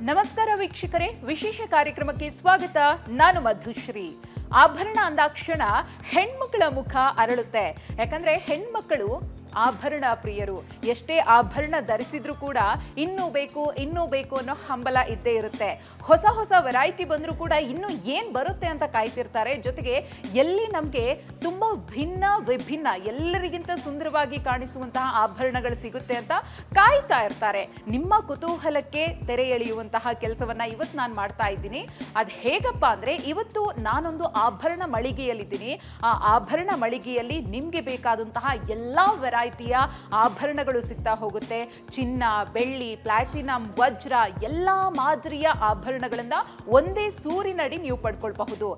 ನಮಸ್ಕಾರ ವೀಕ್ಷಕರೇ, ವಿಶೇಷ ಕಾರ್ಯಕ್ರಮಕ್ಕೆ ಸ್ವಾಗತ. ನಾನು ಮಧುಶ್ರೀ. ಆಭರಣ ಅಂದಾಕ್ಷಣ ಹೆಣ್ಮಕ್ಕಳ ಮುಖ ಅರಳುತ್ತೆ. ಯಾಕಂದ್ರೆ ಹೆಣ್ಮಕ್ಕಳು ಆಭರಣ ಪ್ರಿಯರು. ಎಷ್ಟೇ ಆಭರಣ ಧರಿಸಿದ್ರು ಕೂಡ ಇನ್ನೂ ಬೇಕು ಅನ್ನೋ ಹಂಬಲ ಇದ್ದೇ ಇರುತ್ತೆ. ಹೊಸ ಹೊಸ ವೆರೈಟಿ ಬಂದರೂ ಕೂಡ ಇನ್ನೂ ಏನು ಬರುತ್ತೆ ಅಂತ ಕಾಯ್ತಿರ್ತಾರೆ. ಜೊತೆಗೆ ಎಲ್ಲಿ ನಮಗೆ ತುಂಬ ವಿಭಿನ್ನ ಎಲ್ಲರಿಗಿಂತ ಸುಂದರವಾಗಿ ಕಾಣಿಸುವಂತಹ ಆಭರಣಗಳು ಸಿಗುತ್ತೆ ಅಂತ ಕಾಯ್ತಾ ಇರ್ತಾರೆ. ನಿಮ್ಮ ಕುತೂಹಲಕ್ಕೆ ತೆರೆ ಎಳೆಯುವಂತಹ ಕೆಲಸವನ್ನ ಇವತ್ತು ನಾನು ಮಾಡ್ತಾ ಇದ್ದೀನಿ. ಅದು ಹೇಗಪ್ಪ ಅಂದರೆ, ಇವತ್ತು ನಾನೊಂದು ಆಭರಣ ಮಳಿಗೆಯಲ್ಲಿದ್ದೀನಿ. ಆ ಆಭರಣ ಮಳಿಗೆಯಲ್ಲಿ ನಿಮಗೆ ಬೇಕಾದಂತಹ ಎಲ್ಲ ವೆರೈಟಿಯ ಆಭರಣಗಳು ಸಿಗ್ತಾ ಹೋಗುತ್ತೆ. ಚಿನ್ನ, ಬೆಳ್ಳಿ, ಪ್ಲಾಟಿನಂ, ವಜ್ರ ಎಲ್ಲ ಮಾದರಿಯ ಆಭರಣಗಳನ್ನ ಒಂದೇ ಸೂರಿನಡಿ ನೀವು ಪಡ್ಕೊಳ್ಬಹುದು.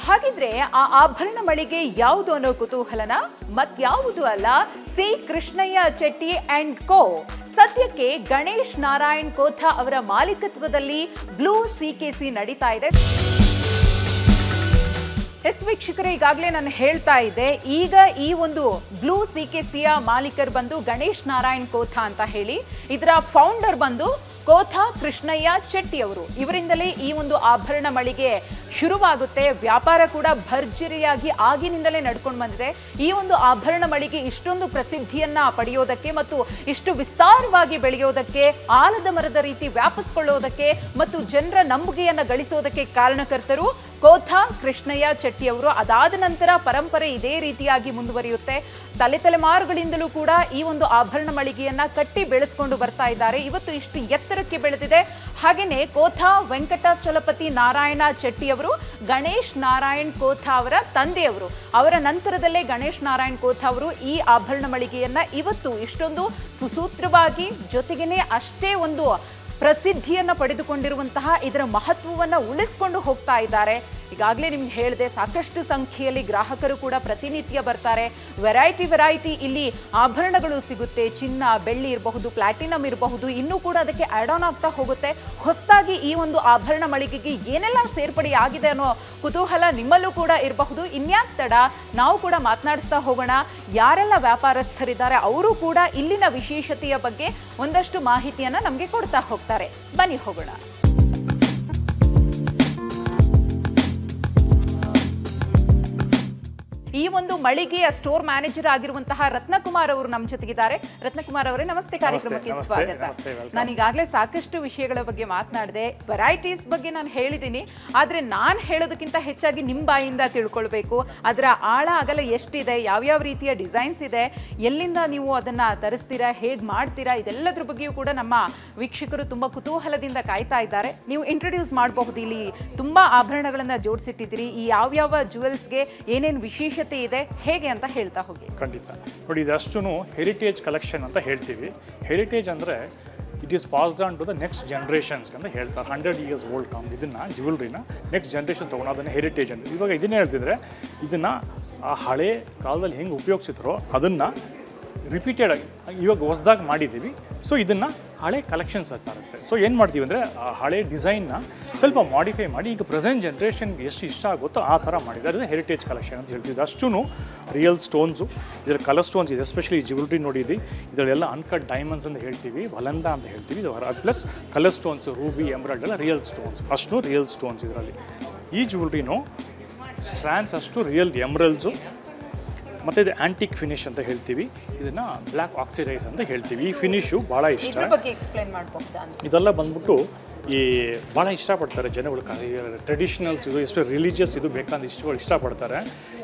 ಹಾಗಿದ್ರೆ ಆ ಆಭರಣ ಮಳಿಗೆ ಯಾವುದು ಅನ್ನೋ ಕುತೂಹಲನ ಮತ್ಯಾವುದು ಅಲ್ಲ, C Krishnaiah Chetty and co. ಸದ್ಯಕ್ಕೆ ಗಣೇಶ್ ನಾರಾಯಣ್ ಕೋಥಾ ಅವರ ಮಾಲೀಕತ್ವದಲ್ಲಿ ಬ್ಲೂ ಸಿಕೆಸಿ ನಡೀತಾ ಇದೆ. ಎಸ್ ವೀಕ್ಷಕರೇ, ಈಗಾಗಲೇ ನಾನು ಹೇಳ್ತಾ ಇದ್ದೆ, ಈಗ ಈ ಒಂದು ಬ್ಲೂ ಸಿಕೆಸಿಯ ಮಾಲೀಕರು ಬಂದು ಗಣೇಶ್ ನಾರಾಯಣ್ ಕೋಥಾ ಅಂತ ಹೇಳಿ, ಇದರ ಫೌಂಡರ್ ಬಂದು ಕೋಥಾ ಕೃಷ್ಣಯ್ಯ ಚೆಟ್ಟಿ ಅವರು. ಇವರಿಂದಲೇ ಈ ಒಂದು ಆಭರಣ ಮಳಿಗೆ ಶುರುವಾಗುತ್ತೆ. ವ್ಯಾಪಾರ ಕೂಡ ಭರ್ಜರಿಯಾಗಿ ಆಗಿನಿಂದಲೇ ನಡ್ಕೊಂಡು ಬಂದಿದೆ. ಈ ಒಂದು ಆಭರಣ ಮಳಿಗೆ ಇಷ್ಟೊಂದು ಪ್ರಸಿದ್ಧಿಯನ್ನ ಪಡೆಯೋದಕ್ಕೆ ಮತ್ತು ಇಷ್ಟು ವಿಸ್ತಾರವಾಗಿ ಬೆಳೆಯೋದಕ್ಕೆ, ಆಲದ ಮರದ ರೀತಿ ವ್ಯಾಪಿಸ್ಕೊಳ್ಳೋದಕ್ಕೆ ಮತ್ತು ಜನರ ನಂಬಿಕೆಯನ್ನ ಗಳಿಸೋದಕ್ಕೆ ಕಾರಣಕರ್ತರು ಕೋಥಾ ಕೃಷ್ಣಯ್ಯ ಚೆಟ್ಟಿ ಅವರು. ಅದಾದ ನಂತರ ಪರಂಪರೆ ಇದೇ ರೀತಿಯಾಗಿ ಮುಂದುವರಿಯುತ್ತೆ. ತಲೆಮಾರುಗಳಿಂದಲೂ ಕೂಡ ಈ ಒಂದು ಆಭರಣ ಮಳಿಗೆಯನ್ನ ಕಟ್ಟಿ ಬೆಳೆಸ್ಕೊಂಡು ಬರ್ತಾ ಇದ್ದಾರೆ. ಇವತ್ತು ಇಷ್ಟು ಎತ್ತರಕ್ಕೆ ಬೆಳೆದಿದೆ. ಹಾಗೇನೆ ಕೋಥಾ ವೆಂಕಟಾಚಲಪತಿ ನಾರಾಯಣ ಚೆಟ್ಟಿ ಅವರು ಗಣೇಶ್ ನಾರಾಯಣ್ ಕೋಥಾ ಅವರ ತಂದೆಯವರು. ಅವರ ನಂತರದಲ್ಲೇ ಗಣೇಶ್ ನಾರಾಯಣ್ ಕೋಥಾ ಅವರು ಈ ಆಭರಣ ಮಳಿಗೆಯನ್ನ ಇವತ್ತು ಇಷ್ಟೊಂದು ಸುಸೂತ್ರವಾಗಿ, ಜೊತೆಗೇನೆ ಅಷ್ಟೇ ಒಂದು ಪ್ರಸಿದ್ಧಿಯನ್ನು ಪಡೆದುಕೊಂಡಿರುವಂತಹ ಇದರ ಮಹತ್ವವನ್ನು ಉಳಿಸ್ಕೊಂಡು ಹೋಗ್ತಾ ಇದ್ದಾರೆ. ಈಗಾಗಲೇ ನಿಮ್ಗೆ ಹೇಳಿದೆ, ಸಾಕಷ್ಟು ಸಂಖ್ಯೆಯಲ್ಲಿ ಗ್ರಾಹಕರು ಕೂಡ ಪ್ರತಿನಿತ್ಯ ಬರ್ತಾರೆ. ವೆರೈಟಿ ಇಲ್ಲಿ ಆಭರಣಗಳು ಸಿಗುತ್ತೆ. ಚಿನ್ನ, ಬೆಳ್ಳಿ ಇರಬಹುದು, ಪ್ಲಾಟಿನಂ ಇರಬಹುದು, ಇನ್ನೂ ಕೂಡ ಅದಕ್ಕೆ ಆಡ್ ಆನ್ ಆಗ್ತಾ ಹೋಗುತ್ತೆ. ಹೊಸದಾಗಿ ಈ ಒಂದು ಆಭರಣ ಮಳಿಗೆಗೆ ಏನೆಲ್ಲ ಸೇರ್ಪಡೆ ಆಗಿದೆ ಅನ್ನೋ ಕುತೂಹಲ ನಿಮ್ಮಲ್ಲೂ ಕೂಡ ಇರಬಹುದು. ಇನ್ಯಾಕ್ ತಡ, ನಾವು ಕೂಡ ಮಾತನಾಡಿಸ್ತಾ ಹೋಗೋಣ. ಯಾರೆಲ್ಲ ವ್ಯಾಪಾರಸ್ಥರಿದ್ದಾರೆ ಅವರು ಕೂಡ ಇಲ್ಲಿನ ವಿಶೇಷತೆಯ ಬಗ್ಗೆ ಒಂದಷ್ಟು ಮಾಹಿತಿಯನ್ನ ನಮಗೆ ಕೊಡ್ತಾ ಹೋಗ್ತಾರೆ. ಬನ್ನಿ ಹೋಗೋಣ. ಈ ಒಂದು ಮಳಿಗೆಯ ಸ್ಟೋರ್ ಮ್ಯಾನೇಜರ್ ಆಗಿರುವಂತಹ ರತ್ನಕುಮಾರ್ ಅವರು ನಮ್ಮ ಜೊತೆಗಿದ್ದಾರೆ. ರತ್ನಕುಮಾರ್ ಅವರೇ, ನಮಸ್ತೆ, ಕಾರ್ಯಕ್ರಮಕ್ಕೆ ಸ್ವಾಗತ. ನಾನು ಈಗಾಗಲೇ ಸಾಕಷ್ಟು ವಿಷಯಗಳ ಬಗ್ಗೆ ಮಾತನಾಡಿದೆ, ವೆರೈಟೀಸ್ ಬಗ್ಗೆ ನಾನು ಹೇಳಿದ್ದೀನಿ. ಆದ್ರೆ ನಾನು ಹೇಳೋದಕ್ಕಿಂತ ಹೆಚ್ಚಾಗಿ ನಿಮ್ಮ ಬಾಯಿಂದ ತಿಳ್ಕೊಳ್ಬೇಕು. ಅದರ ಆಳ ಅಗಲ ಎಷ್ಟಿದೆ, ಯಾವ್ಯಾವ ರೀತಿಯ ಡಿಸೈನ್ಸ್ ಇದೆ, ಎಲ್ಲಿಂದ ನೀವು ಅದನ್ನ ತರಿಸ್ತೀರಾ, ಹೇಗೆ ಮಾಡ್ತೀರಾ, ಇದೆಲ್ಲದ್ರ ಬಗ್ಗೆಯೂ ಕೂಡ ನಮ್ಮ ವೀಕ್ಷಕರು ತುಂಬಾ ಕುತೂಹಲದಿಂದ ಕಾಯ್ತಾ ಇದ್ದಾರೆ. ನೀವು ಇಂಟ್ರೊಡ್ಯೂಸ್ ಮಾಡಬಹುದು. ಇಲ್ಲಿ ತುಂಬಾ ಆಭರಣಗಳನ್ನ ಜೋಡಿಸಿಟ್ಟಿದ್ದೀರಿ. ಈ ಯಾವ್ಯಾವ ಜುವೆಲ್ಸ್ಗೆ ಏನೇನು ವಿಶೇಷತೆ ಇದೆ, ಹೇಗೆ ಅಂತ ಹೇಳ್ತಾ ಹೋಗಿ. ಖಂಡಿತ ನೋಡಿ, ಇದಷ್ಟು ಹೆರಿಟೇಜ್ ಕಲೆಕ್ಷನ್ ಅಂತ ಹೇಳ್ತೀವಿ. ಹೆರಿಟೇಜ್ ಅಂದರೆ it is passed on to the next generations ಅಂತ ಹೇಳ್ತಾರೆ. 100 years ಓಲ್ಡ್ ಇದನ್ನು ಜ್ಯುವೆಲ್ರಿನ ನೆಕ್ಸ್ಟ್ ಜನ್ರೇಷನ್ ತೊಗೊಂಡು ಅದನ್ನು ಹೆರಿಟೇಜ್ ಅಂತ. ಇವಾಗ ಇದನ್ನೇ ಹೇಳ್ತಿದ್ರೆ, ಇದನ್ನು ಆ ಹಳೆ ಕಾಲದಲ್ಲಿ ಹೆಂಗೆ ಉಪಯೋಗಿಸಿದ್ರೋ ಅದನ್ನು ರಿಪೀಟೆಡ್ ಆಗಿ ಇವಾಗ ಹೊಸದಾಗಿ ಮಾಡಿದ್ದೀವಿ. ಸೊ ಇದನ್ನು ಹಳೆ ಕಲೆಕ್ಷನ್ಸ್ ಅಂತ ಇರುತ್ತೆ. ಸೊ ಏನು ಮಾಡ್ತೀವಿ ಅಂದರೆ, ಆ ಹಳೆ ಡಿಸೈನ್ನ ಸ್ವಲ್ಪ ಮಾಡಿಫೈ ಮಾಡಿ ಈಗ ಪ್ರೆಸೆಂಟ್ ಜನ್ರೇಷನ್ಗೆ ಎಷ್ಟು ಇಷ್ಟ ಆಗುತ್ತೋ ಆ ಥರ ಮಾಡಿದ್ದಾರೆ. ಅದು ಹೆರಿಟೇಜ್ ಕಲೆಕ್ಷನ್ ಅಂತ ಹೇಳ್ತೀವಿ. ಅಷ್ಟೂ ರಿಯಲ್ ಸ್ಟೋನ್ಸು, ಇದರ ಕಲರ್ ಸ್ಟೋನ್ಸ್ ಇದೆ. ಎಸ್ಪೆಷಲಿ ಜ್ಯುವೆಲ್ರಿ ನೋಡಿದ್ವಿ, ಇದರಲ್ಲೆಲ್ಲ ಅನ್ಕಟ್ ಡೈಮಂಡ್ಸ್ ಅಂತ ಹೇಳ್ತೀವಿ, ವಲಂದ ಅಂತ ಹೇಳ್ತೀವಿ. ಇದು plus colour stones, Ruby, emerald ಎಲ್ಲ ರಿಯಲ್ ಸ್ಟೋನ್ಸ್, ಅಷ್ಟು ರಿಯಲ್ ಸ್ಟೋನ್ಸ್ ಇದರಲ್ಲಿ. ಈ ಜ್ಯುವೆಲ್ರಿನೂ ಸ್ಟ್ರ್ಯಾಂಡ್ಸ್ ಅಷ್ಟು ರಿಯಲ್ ಎಮ್ರಲ್ಸು, ಮತ್ತು ಇದು ಆ್ಯಂಟಿಕ್ ಫಿನಿಶ್ ಅಂತ ಹೇಳ್ತೀವಿ. ಇದನ್ನು ಬ್ಲ್ಯಾಕ್ ಆಕ್ಸಿಡೈಸ್ ಅಂತ ಹೇಳ್ತೀವಿ. ಈ ಫಿನಿಶು ಭಾಳ ಇಷ್ಟ. ಇದೆಲ್ಲ ಬಂದ್ಬಿಟ್ಟು ಈ ಭಾಳ ಇಷ್ಟಪಡ್ತಾರೆ ಜನಗಳು. ಟ್ರೆಡಿಷನಲ್ಸ್ ಇದು ಎಷ್ಟು ರಿಲಿಜಿಯಸ್ ಇದು ಬೇಕಂತ ಇಷ್ಟಪಡ್ತಾರೆ.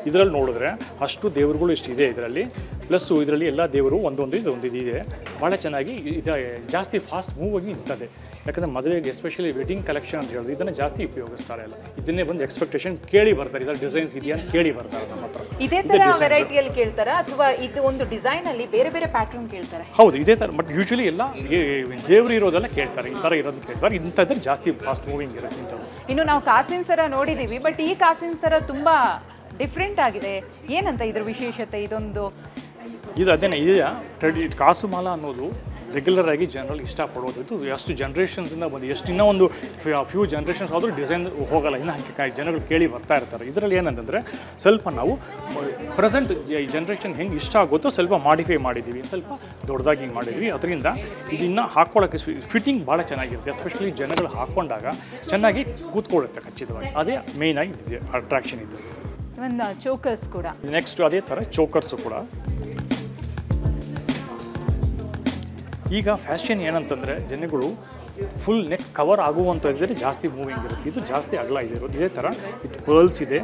ಇದರಲ್ಲಿ ನೋಡಿದ್ರೆ ಅಷ್ಟು ದೇವರುಗಳು ಇಷ್ಟು ಇದೆ ಇದರಲ್ಲಿ. ಪ್ಲಸ್ಸು ಇದರಲ್ಲಿ ಎಲ್ಲ ದೇವರು ಒಂದೊಂದು ಇದೆ. ಭಾಳ ಚೆನ್ನಾಗಿ ಇದು ಜಾಸ್ತಿ ಫಾಸ್ಟ್ ಮೂವ್ ಆಗಿ ನಿಂತದೆ. ಯಾಕಂದರೆ ಮದುವೆಗೆ ಎಸ್ಪೆಷಲಿ ವೆಡ್ಡಿಂಗ್ ಕಲೆಕ್ಷನ್ ಅಂತ ಹೇಳಿದ್ರೆ ಇದನ್ನು ಜಾಸ್ತಿ ಉಪಯೋಗಿಸ್ತಾರೆ. ಎಲ್ಲ ಇದನ್ನೇ ಬಂದು ಎಕ್ಸ್ಪೆಕ್ಟೇಷನ್ ಕೇಳಿ ಬರ್ತಾರೆ. ಇದರ ಡಿಸೈನ್ಸ್ ಇದೆಯಾ ಅಂತ ಕೇಳಿ ಬರ್ತಾರೆ ನಮ್ಮ ಹತ್ರ. ಇದೇ ಥರ ವೆರೈಟಿಯಲ್ಲಿ ಕೇಳ್ತಾರೆ ಅಥವಾ ಇದು ಒಂದು ಡಿಸೈನ್ ಅಲ್ಲಿ ಬೇರೆ ಬೇರೆ ಪ್ಯಾಟರ್ನ್ ಕೇಳ್ತಾರೆ? ಹೌದು, ಇದೇ ಥರ. ಬಟ್ ಯೂಶಲಿ ಎಲ್ಲ ದೇವರು ಇರೋದೆಲ್ಲ ಕೇಳ್ತಾರೆ, ಈ ಥರ ಇರೋದನ್ನ ಕೇಳ್ತಾರೆ. ಇಂಥದ್ರಲ್ಲಿ ಜಾಸ್ತಿ ಫಾಸ್ಟ್ ಮೂವಿಂಗ್ ಇರುತ್ತೆ ಇಂಥದ್ದು. ಇನ್ನು ನಾವು ಕಾಸಿನ ಸರ ನೋಡಿದ್ದೀವಿ, ಬಟ್ ಈ ಕಾಸಿನ ಸರ ತುಂಬಾ ಡಿಫ್ರೆಂಟ್ ಆಗಿದೆ. ಏನಂತ ಇದ್ರ ವಿಶೇಷತೆ? ಇದೊಂದು ಇದು ಅದೇನೇ ಇದೆಯಾ, ಕಾಸು ಮಾಲ ಅನ್ನೋದು ರೆಗ್ಯುಲರ್ ಆಗಿ ಜನರಲ್ ಇಷ್ಟಪಡೋದು. ಇದು ಎಷ್ಟು ಜನ್ರೇಷನ್ಸಿಂದ ಬಂದು ಎಷ್ಟು ಇನ್ನೂ ಒಂದು ಫ್ಯೂ ಜನ್ರೇಷನ್ಸ್ ಆದರೂ ಡಿಸೈನ್ ಹೋಗಲ್ಲ, ಇನ್ನು ಜನಗಳು ಕೇಳಿ ಬರ್ತಾ ಇರ್ತಾರೆ. ಇದರಲ್ಲಿ ಏನಂತಂದರೆ ಸ್ವಲ್ಪ ನಾವು ಪ್ರೆಸೆಂಟ್ ಈ ಜನ್ರೇಷನ್ ಹೆಂಗೆ ಇಷ್ಟ ಆಗುತ್ತೋ ಸ್ವಲ್ಪ ಮಾಡಿಫೈ ಮಾಡಿದ್ದೀವಿ, ಸ್ವಲ್ಪ ದೊಡ್ಡದಾಗಿ ಮಾಡಿದ್ವಿ. ಅದರಿಂದ ಇದನ್ನು ಹಾಕ್ಕೊಳ್ಳೋಕ್ಕೆ ಫಿಟ್ಟಿಂಗ್ ಭಾಳ ಚೆನ್ನಾಗಿರುತ್ತೆ. ಎಸ್ಪೆಷಲಿ ಜನಗಳು ಹಾಕ್ಕೊಂಡಾಗ ಚೆನ್ನಾಗಿ ಕೂತ್ಕೊಳ್ಳುತ್ತೆ ಖಚಿತವಾಗಿ. ಅದೇ ಮೇಯ್ನಾಗಿ ಇದೆ ಅಟ್ರಾಕ್ಷನ್ ಇದು. ಒಂದು ಚೋಕರ್ಸ್ ಕೂಡ ನೆಕ್ಸ್ಟ್ ಅದೇ ಥರ ಚೋಕರ್ಸು ಕೂಡ. ಈಗ ಫ್ಯಾಷನ್ ಏನಂತಂದರೆ ಜನಗಳು ಫುಲ್ ನೆಕ್ ಕವರ್ ಆಗುವಂಥದ್ದರೆ ಜಾಸ್ತಿ ಮೂವಿಂಗ್ ಇರುತ್ತೆ. ಇದು ಜಾಸ್ತಿ ಅಗಲ ಇದೆ ಇರೋದು. ಇದೇ ಥರ ಇದು ಪರ್ಲ್ಸ್ ಇದೆ,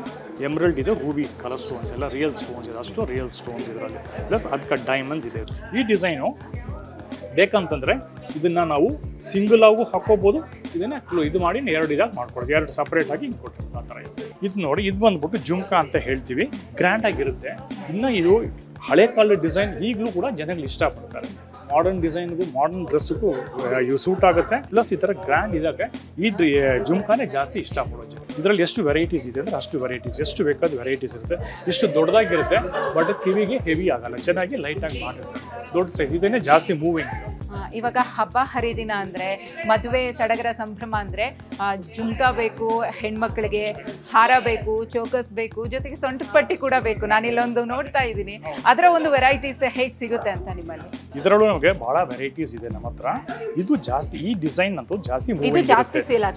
ಎಮ್ರಲ್ಡ್ ಇದೆ, ರೂಬಿ ಕಲರ್ ಸ್ಟೋನ್ಸ್ ಎಲ್ಲ ರಿಯಲ್ ಸ್ಟೋನ್ಸ್ ಇದೆ, ಅಷ್ಟು ರಿಯಲ್ ಸ್ಟೋನ್ಸ್ ಇದರಲ್ಲಿ. ಪ್ಲಸ್ ಅದಕ್ಕೆ ಡೈಮಂಡ್ಸ್ ಇದೆ. ಈ ಡಿಸೈನು ಬೇಕಂತಂದರೆ ಇದನ್ನು ನಾವು ಸಿಂಗಲ್ ಆಗು ಹಾಕೋಬೋದು, ಇದನ್ನು ಇದು ಮಾಡಿ ಎರಡು ಇದಾಗಿ ಮಾಡ್ಕೊಡೋದು, ಎರಡು ಸಪ್ರೇಟಾಗಿ ಹಿಂಗೆ ಕೊಟ್ಟು ಆ ಥರ ಇದೆ. ಇದು ನೋಡಿ, ಇದು ಬಂದ್ಬಿಟ್ಟು ಜುಮ್ಕಾ ಅಂತ ಹೇಳ್ತೀವಿ, ಗ್ರ್ಯಾಂಡಾಗಿರುತ್ತೆ. ಇನ್ನು ಇದು ಹಳೆ ಕಾಲದ ಡಿಸೈನ್ ಈಗಲೂ ಕೂಡ ಜನಗಳು ಇಷ್ಟಪಡ್ತಾರೆ. ಮಾಡರ್ನ್ ಡಿಸೈನ್ಗೂ ಮಾಡರ್ನ್ ಡ್ರೆಸ್ಗೂ ಇವು ಸೂಟ್ ಆಗುತ್ತೆ. ಪ್ಲಸ್ ಈ ಥರ ಗ್ರ್ಯಾಂಡ್ ಇದಕ್ಕೆ ಈ ಜುಮ್ಕಾನೇ ಜಾಸ್ತಿ ಇಷ್ಟಪಡೋದು. ಇದರಲ್ಲಿ ಎಷ್ಟು ವೆರೈಟೀಸ್ ಇದೆ ಅಂದರೆ ಅಷ್ಟು ವೆರೈಟೀಸ್, ಎಷ್ಟು ಬೇಕಾದ ವೆರೈಟೀಸ್ ಇರುತ್ತೆ. ಇಷ್ಟು ದೊಡ್ಡದಾಗಿರುತ್ತೆ, ಬಟ್ ಕಿವಿಗೆ ಹೆವಿ ಆಗಲ್ಲ, ಚೆನ್ನಾಗಿ ಲೈಟಾಗಿ ಮಾಡಿರ್ತಾರೆ. ದೊಡ್ಡ ಸೈಜ್ ಇದನ್ನೇ ಜಾಸ್ತಿ ಮೂವಿಂಗ್. ಇವಾಗ ಹಬ್ಬ ಹರಿದಿನ ಅಂದರೆ, ಮದುವೆ ಸಡಗರ ಸಂಭ್ರಮ ಅಂದರೆ ಜುಮ್ಕಾ ಬೇಕು, ಹೆಣ್ಮಕ್ಳಿಗೆ ಹಾರ ಬೇಕು, ಚೋಕಸ್ ಬೇಕು, ಜೊತೆಗೆ ಸೊಂಟದ ಪಟ್ಟಿ ಕೂಡ ಬೇಕು. ನಾನಿಲ್ಲೊಂದು ನೋಡ್ತಾ ಇದ್ದೀನಿ, ಅದರ ಒಂದು ವೆರೈಟೀಸ್ ಹೇಗೆ ಸಿಗುತ್ತೆ ಅಂತ ನಿಮ್ಮಲ್ಲಿ? ಇದರಲ್ಲೂ ನಮಗೆ ಬಹಳ ವೆರೈಟೀಸ್ ಇದೆ ನಮ್ಮ ಹತ್ರ. ಇದು ಜಾಸ್ತಿ ಈ ಡಿಸೈನ್ ಅಂತೂ ಜಾಸ್ತಿ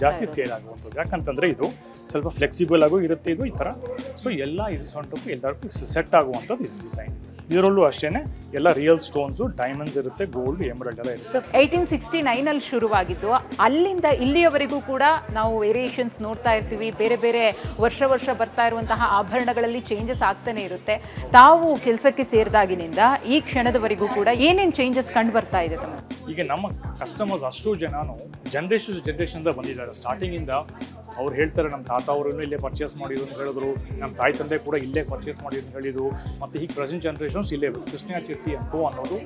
ಜಾಸ್ತಿ ಸೇಲ್ ಆಗುವಂಥದ್ದು. ಯಾಕಂತಂದ್ರೆ ಇದು ಸ್ವಲ್ಪ ಫ್ಲೆಕ್ಸಿಬಲ್ ಆಗು ಇರುತ್ತೆ. ಇದು ಈ ಥರ ಸೊ ಎಲ್ಲ ಇದು ಸೊಂಟಕ್ಕೂ ಎಲ್ಲರಿಗೂ ಸೆಟ್ ಆಗುವಂಥದ್ದು ಇದು ಡಿಸೈನ್. ಇದರಲ್ಲೂ ಅಷ್ಟೇ ಎಲ್ಲ ರಿಯಲ್ ಸ್ಟೋನ್ಸು, ಡೈಮಂಡ್ಸ್ ಇರುತ್ತೆ, ಗೋಲ್ಡ್, ಎಮರಲ್ಡ್ ಎಲ್ಲ ಇರುತ್ತೆ. 1869 ಶುರುವಾಗಿದ್ದು ಅಲ್ಲಿಂದ ಇಲ್ಲಿಯವರೆಗೂ ಕೂಡ ನಾವು ವೇರಿಯೇಷನ್ಸ್ ನೋಡ್ತಾ ಇರ್ತೀವಿ. ಬೇರೆ ಬೇರೆ ವರ್ಷ ಬರ್ತಾ ಇರುವಂತಹ ಆಭರಣಗಳಲ್ಲಿ ಚೇಂಜಸ್ ಆಗ್ತಾನೆ ಇರುತ್ತೆ. ತಾವು ಕೆಲಸಕ್ಕೆ ಸೇರಿದಾಗಿನಿಂದ ಈ ಕ್ಷಣದವರೆಗೂ ಕೂಡ ಏನೇನು ಚೇಂಜಸ್ ಕಂಡು ಬರ್ತಾ ಇದೆ? ಈಗ ನಮ್ಮ ಕಸ್ಟಮರ್ಸ್ ಅಷ್ಟು ಜನನು ಜನ್ರೇಷನ್ ಬಂದಿದ್ದಾರೆ. ಸ್ಟಾರ್ಟಿಂಗಿಂದ ಅವ್ರು ಹೇಳ್ತಾರೆ, ನಮ್ಮ ತಾತ ಅವರನ್ನು ಇಲ್ಲೇ ಪರ್ಚೇಸ್ ಮಾಡಿದ್ರು ಅಂತ ಹೇಳಿದ್ರು, ನಮ್ಮ ತಾಯಿ ತಂದೆ ಕೂಡ ಇಲ್ಲೇ ಪರ್ಚೇಸ್ ಮಾಡಿದ್ರು ಅಂತ ಹೇಳಿದ್ರು. ಮತ್ತು ಈಗ ಪ್ರೆಸೆಂಟ್ ಜನ್ರೇಷನ್ಸ್ ಇಲ್ಲೇ ಕೃಷ್ಣ ಚೆಟ್ಟಿ ಅನ್ನೋದು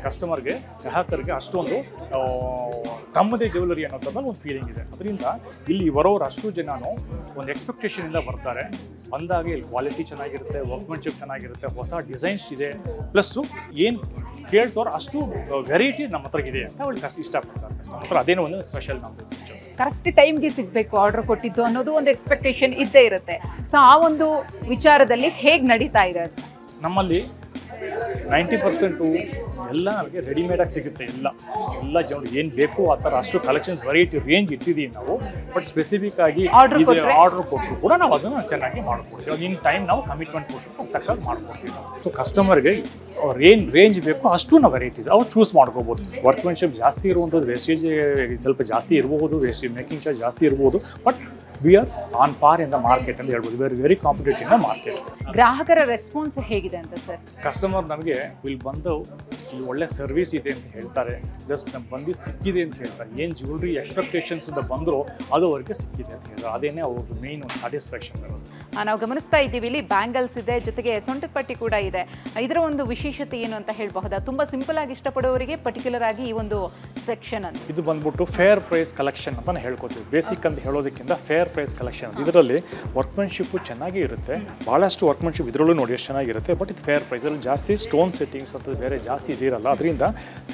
ಕಸ್ಟಮರ್ಗೆ, ಗ್ರಾಹಕರಿಗೆ ಅಷ್ಟೊಂದು ತಮ್ಮದೇ ಜ್ಯುವೆಲರಿ ಅನ್ನೋದ್ರಲ್ಲಿ ಒಂದು ಫೀಲಿಂಗ್ ಇದೆ. ಅದರಿಂದ ಇಲ್ಲಿ ಬರೋರು ಅಷ್ಟು ಜನನು ಒಂದು ಎಕ್ಸ್ಪೆಕ್ಟೇಷನಿಂದ ಬರ್ತಾರೆ. ಬಂದಾಗ ಇಲ್ಲಿ ಕ್ವಾಲಿಟಿ ಚೆನ್ನಾಗಿರುತ್ತೆ, ವರ್ಕ್ಮೆನ್ಶಿಪ್ ಚೆನ್ನಾಗಿರುತ್ತೆ, ಹೊಸ ಡಿಸೈನ್ಸ್ ಇದೆ. ಪ್ಲಸ್ಸು ಏನು ಕೇಳ್ತವ್ರು ಅಷ್ಟು ವೆರೈಟಿ ನಮ್ಮ ಹತ್ರ ಇದೆ ಅಂತ ಅವ್ರಿಗೆ ಇಷ್ಟಪಡ್ತಾರೆ. ನಮ್ಮ ಹತ್ರ ಅದೇನೋ ಒಂದು ಸ್ಪೆಷಲ್ ನಮ್ಮದು. ಕರೆಕ್ಟ್ ಟೈಮ್ಗೆ ಸಿಗಬೇಕು ಆರ್ಡರ್ ಕೊಟ್ಟಿದ್ದು ಅನ್ನೋದು ಒಂದು ಎಕ್ಸ್ಪೆಕ್ಟೇಷನ್ ಇದ್ದೇ ಇರುತ್ತೆ. ಸೊ ಆ ಒಂದು ವಿಚಾರದಲ್ಲಿ ಹೇಗೆ ನಡೀತಾ ಇದೆ? ನಮ್ಮಲ್ಲಿ 90% ಎಲ್ಲ ನಮಗೆ ರೆಡಿಮೇಡಾಗಿ ಸಿಗುತ್ತೆ. ಎಲ್ಲ ಜನರು ಏನು ಬೇಕು ಆ ಥರ ಅಷ್ಟು ಕಲೆಕ್ಷನ್ಸ್ ವೆರೈಟಿ ರೇಂಜ್ ಇಟ್ಟಿದ್ದೀವಿ ನಾವು. ಬಟ್ ಸ್ಪೆಸಿಫಿಕ್ ಆಗಿ ಆರ್ಡರ್ ಕೊಟ್ಟರು ಕೂಡ ನಾವು ಅದನ್ನು ಚೆನ್ನಾಗಿ ಮಾಡ್ಕೊಡ್ತೀವಿ. ಇವಾಗ ಇನ್ ಟೈಮ್ ನಾವು ಕಮಿಟ್ಮೆಂಟ್ ಕೊಟ್ಟು ತಕ್ಕಾಗಿ ಮಾಡ್ಕೊಡ್ತೀವಿ ನಾವು. ಸೊ ಕಸ್ಟಮರ್ಗೆ ಏನು ರೇಂಜ್ ಬೇಕು ಅಷ್ಟು ನಾವು ವೆರೈಟೀಸ್ ಅವ್ರು ಚೂಸ್ ಮಾಡ್ಕೋಬೋದು. ವರ್ಕ್ಮೆನ್ಶಿಪ್ ಜಾಸ್ತಿ ಇರುವಂಥದ್ದು, ವೇಸ್ಟೇಜ್ ಸ್ವಲ್ಪ ಜಾಸ್ತಿ ಇರ್ಬೋದು, ಮೇಕಿಂಗ್ ಚಾರ್ಜ್ ಜಾಸ್ತಿ ಇರ್ಬೋದು. ಬಟ್ ವಿ ಆರ್ ಆನ್ ಪಾರ್ ಇನ್ ದ ಮಾರ್ಕೆಟ್ ಅಂತ ಹೇಳ್ಬೋದು. Very competitive in the market. ಗ್ರಾಹಕರ ರೆಸ್ಪಾನ್ಸ್ ಹೇಗಿದೆ ಅಂತ ಸರ್? ಕಸ್ಟಮರ್ ನಮಗೆ ಇಲ್ಲಿ ಬಂದು ಇಲ್ಲಿ ಒಳ್ಳೆ ಸರ್ವಿಸ್ ಇದೆ ಅಂತ ಹೇಳ್ತಾರೆ. ಜಸ್ಟ್ ನಮ್ಗೆ ಬಂದು ಸಿಕ್ಕಿದೆ ಅಂತ ಹೇಳ್ತಾರೆ. ಏನು ಜ್ಯುವೆಲ್ರಿ ಎಕ್ಸ್ಪೆಕ್ಟೇಷನ್ಸಿಂದ ಬಂದರೂ ಅದು ಅವ್ರಿಗೆ ಸಿಕ್ಕಿದೆ ಅಂತ ಹೇಳ್ತಾರೆ. ಅದೇನೇ ಅವ್ರದ್ದು ಮೇಯ್ನ್ ಒಂದು ಸ್ಯಾಟಿಸ್ಫ್ಯಾಕ್ಷನ್ ಇರೋದು. ನಾವು ಗಮನಿಸ್ತಾ ಇದ್ದೀವಿ, ಇಲ್ಲಿ ಬ್ಯಾಂಗಲ್ಸ್ ಇದೆ, ಜೊತೆಗೆ ಸೊಂಟದ ಪಟ್ಟಿ ಕೂಡ ಇದೆ. ಇದರ ಒಂದು ವಿಶೇಷತೆ ಏನು ಅಂತ ಹೇಳಬಹುದಾ? ತುಂಬ ಸಿಂಪಲ್ ಆಗಿ ಇಷ್ಟಪಡೋರಿಗೆ ಪರ್ಟಿಕ್ಯುಲರ್ ಆಗಿ ಈ ಒಂದು ಸೆಕ್ಷನ್ ಅಂತ ಇದು ಬಂದ್ಬಿಟ್ಟು ಫೇರ್ ಪ್ರೈಸ್ ಕಲೆಕ್ಷನ್ ಅಂತ ಹೇಳ್ಕೊತೀವಿ. ಬೇಸಿಕ್ ಅಂತ ಹೇಳೋದಕ್ಕಿಂತ ಫೇರ್ ಪ್ರೈಸ್ ಕಲೆಕ್ಷನ್. ಇದರಲ್ಲಿ ವರ್ಕ್ಮೆನ್ಶಿಪ್ಪು ಚೆನ್ನಾಗಿ ಇರುತ್ತೆ, ಭಾಳಷ್ಟು ವರ್ಕ್ಮೆನ್ಶಿಪ್ ಇದರಲ್ಲೂ ನೋಡಿ ಎಷ್ಟು ಚೆನ್ನಾಗಿರುತ್ತೆ. ಬಟ್ ಇದು ಫೇರ್ ಪ್ರೈಸಲ್ಲಿ ಜಾಸ್ತಿ ಸ್ಟೋನ್ ಸೆಟ್ಟಿಂಗ್ಸ್ ಅಂತ ಬೇರೆ ಜಾಸ್ತಿ ಇದಿರಲ್ಲ. ಅದರಿಂದ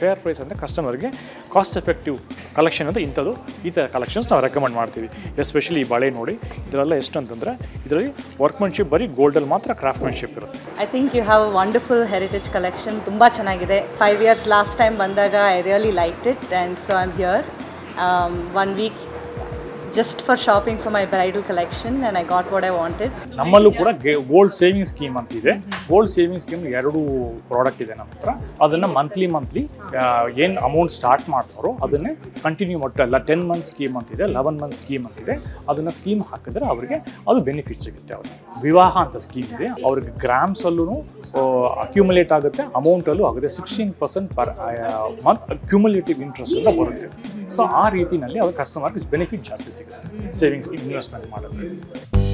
ಫೇರ್ ಪ್ರೈಸ್ ಅಂದರೆ ಕಸ್ಟಮರ್ಗೆ ಕಾಸ್ಟ್ ಎಫೆಕ್ಟಿವ್ ಕಲೆಕ್ಷನ್ ಅಂತ ಇಂಥದ್ದು ಈ ಥರ ಕಲೆಕ್ಷನ್ಸ್ ನಾವು ರೆಕಮೆಂಡ್ ಮಾಡ್ತೀವಿ. ಎಸ್ಪೆಷಲಿ ಈ ಬಳೆ ನೋಡಿ, ಇದರೆಲ್ಲ ಎಷ್ಟು ಅಂತಂದರೆ ಇದರಲ್ಲಿ ವರ್ಕ್ಮೆನ್ಶಿಪ್ ಬರೀ ಗೋಲ್ಡಲ್ಲಿ ಮಾತ್ರ ಕ್ರಾಫ್ಟ್ಮೆನ್ಶಿಪ್ ಇರುತ್ತೆ. I think you have a wonderful heritage collection. ತುಂಬ ಚೆನ್ನಾಗಿದೆ. 5 years ಲಾಸ್ಟ್ ಟೈಮ್ ಬಂದಾಗ I really liked it and so I am here 1 week just for shopping for my bridal collection and I got what I wanted. ನಮ್ಮಲ್ಲೂ ಕೂಡ gold saving scheme ಅಂತ ಇದೆ. Gold saving scheme 2 product ಇದೆ ನಮ್ಮ ಹತ್ರ. ಅದನ್ನು monthly ಏನು amount start ಮಾಡ್ತಾರೋ ಅದನ್ನೇ ಕಂಟಿನ್ಯೂ ಮಾಡ್ತಾರಲ್ಲ. 10 month ಸ್ಕೀಮ್ ಅಂತಿದೆ, 11 month ಸ್ಕೀಮ್ ಅಂತಿದೆ. ಅದನ್ನು ಸ್ಕೀಮ್ ಹಾಕಿದ್ರೆ ಅವರಿಗೆ ಅದು ಬೆನಿಫಿಟ್ ಸಿಗುತ್ತೆ. ಅವ್ರಿಗೆ ವಿವಾಹ ಅಂತ ಸ್ಕೀಮ್ ಇದೆ, ಅವ್ರಿಗೆ ಗ್ರಾಮ್ಸಲ್ಲೂ ಅಕ್ಯುಮುಲೇಟ್ ಆಗುತ್ತೆ, ಅಮೌಂಟಲ್ಲೂ ಆಗುತ್ತೆ. 16% ಪರ್ ಮಂತ್ ಅಕ್ಯುಮುಲೇಟಿವ್ ಇಂಟ್ರೆಸ್ಟ್ ಎಲ್ಲ ಬರುತ್ತೆ. ಸೊ ಆ ರೀತಿಯಲ್ಲಿ ಅವ್ರ ಕಸ್ಟಮರ್ಗೆ ಬೆನಿಫಿಟ್ ಜಾಸ್ತಿ ಸಿಗುತ್ತೆ ಸೇವಿಂಗ್ಸ್ಗೆ ಇನ್ವೆಸ್ಟ್ಮೆಂಟ್ ಮಾಡೋದು.